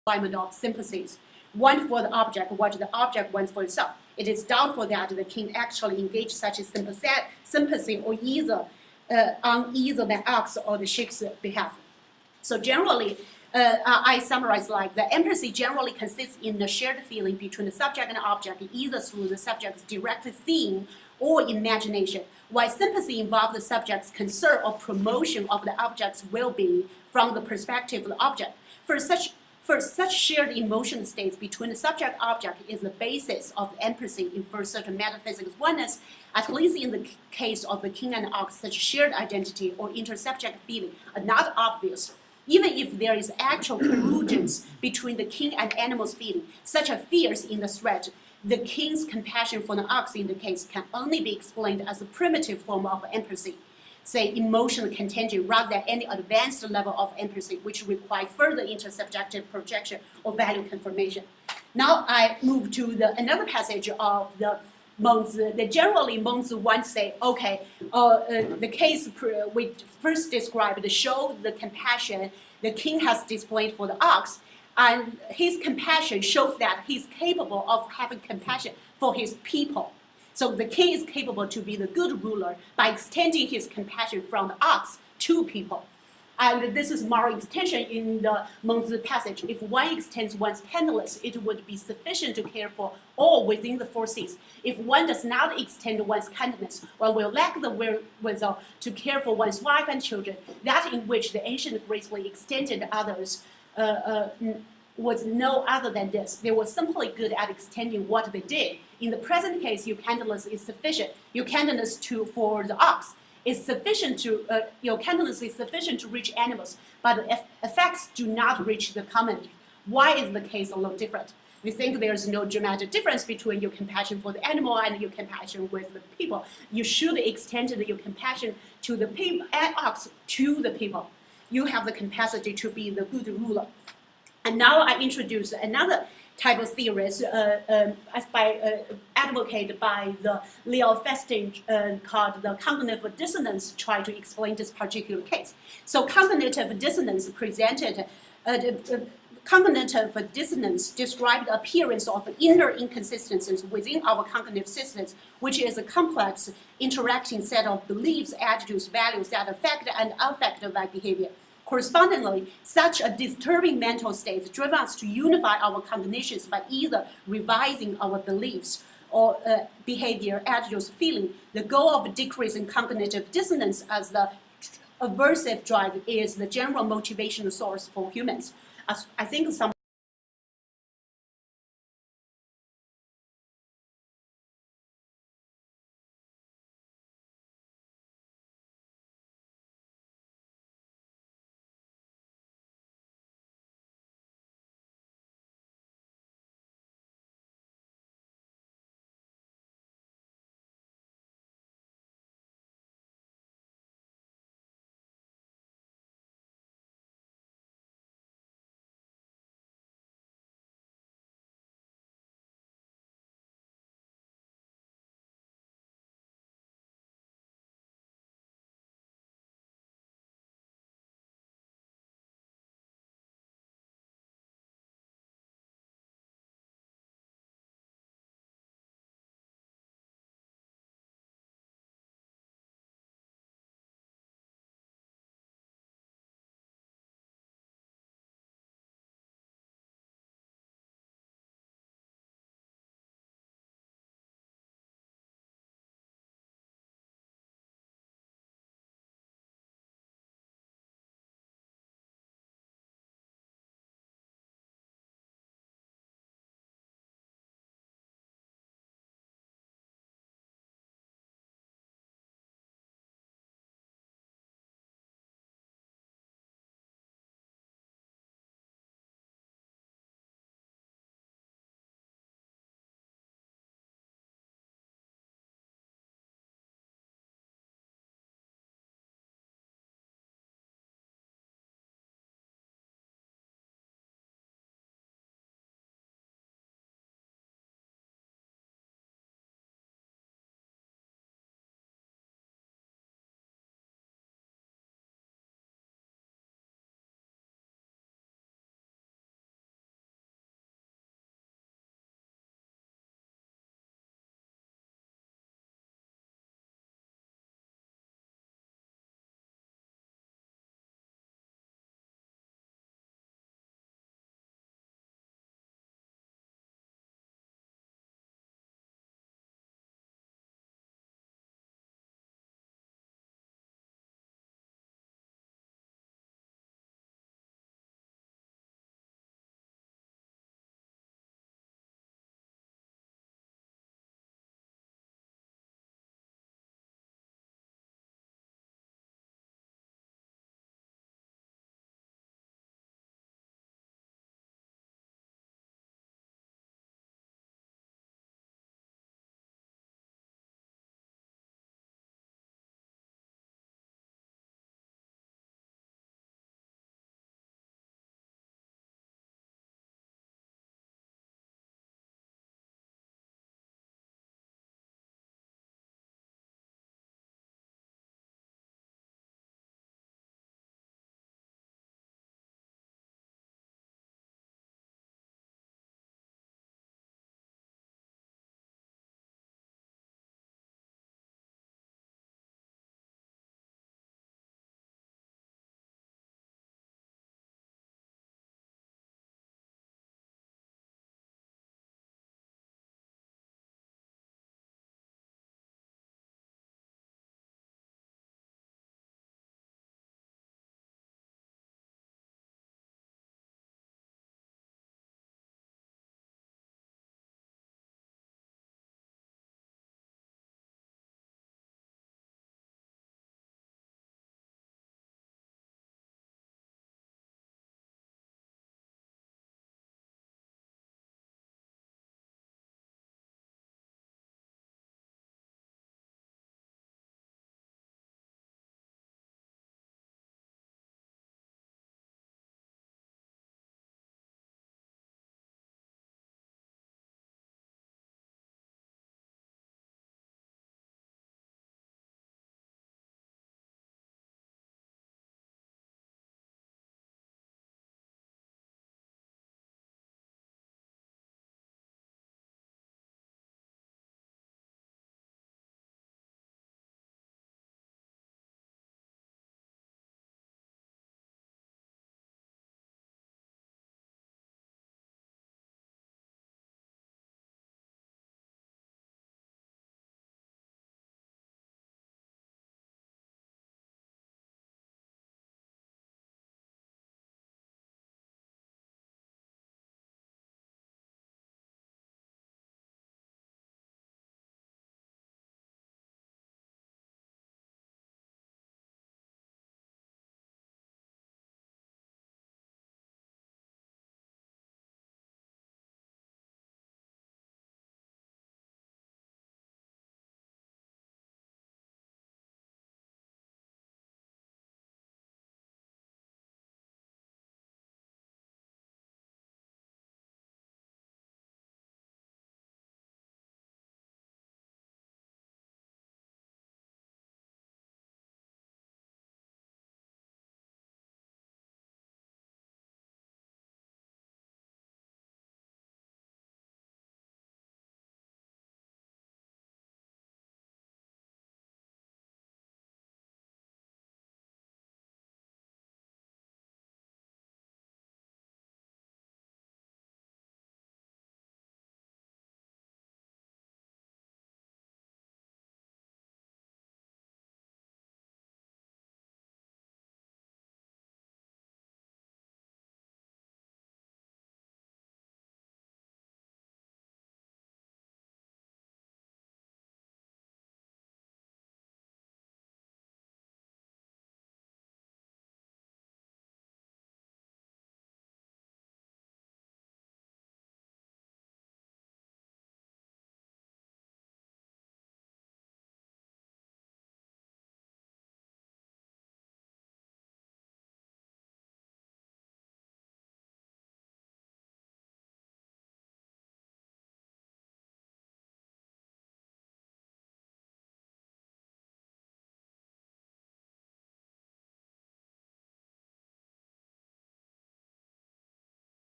requirement of sympathies. One for the object, what the object wants for itself. It is doubtful that the king actually engaged such a sympathy or on either the ox or the sheep's behalf. So generally, I summarize like the empathy generally consists in the shared feeling between the subject and the object, either through the subject's direct seeing or imagination, while sympathy involves the subject's concern or promotion of the object's well-being from the perspective of the object. For such shared emotional states between the subject-object is the basis of empathy infers certain metaphysical oneness, at least in the case of the king and ox, such shared identity or intersubject feeling are not obvious. Even if there is actual congruence between the king and animal's feeling, such as fears in the threat, the king's compassion for the ox in the case can only be explained as a primitive form of empathy, say emotional contagion, rather than any advanced level of empathy, which requires further intersubjective projection or value confirmation. Now I move to another passage of the Mengzi. Generally, Mengzi once say, okay, the case we first described show the compassion the king has displayed for the ox, and his compassion shows that he's capable of having compassion for his people. So the king is capable to be the good ruler by extending his compassion from the ox to people. And this is more extension in the Mengzi passage. If one extends one's tenderness, it would be sufficient to care for all within the four seas. If one does not extend one's kindness, one will lack the wherewithal to care for one's wife and children. That in which the ancient gracefully extended others was no other than this. They were simply good at extending what they did. In the present case, your kindness is sufficient. Your kindness for the ox is sufficient to, your kindness is sufficient to reach animals, but the effects do not reach the common. Why is the case a little different? We think there's no dramatic difference between your compassion for the animal and your compassion with the people. You should extend your compassion to the people, ox to the people. You have the capacity to be the good ruler. And now I introduce another type of theories advocated by the Leo Festing called the cognitive dissonance, try to explain this particular case. So cognitive dissonance presented, cognitive dissonance described the appearance of inner inconsistencies within our cognitive systems, which is a complex interacting set of beliefs, attitudes, values that affect and affect our behavior. Correspondingly, such a disturbing mental state drives us to unify our cognitions by either revising our beliefs or behavior, attitudes, feeling. The goal of decreasing cognitive dissonance as the aversive drive is the general motivational source for humans. I think some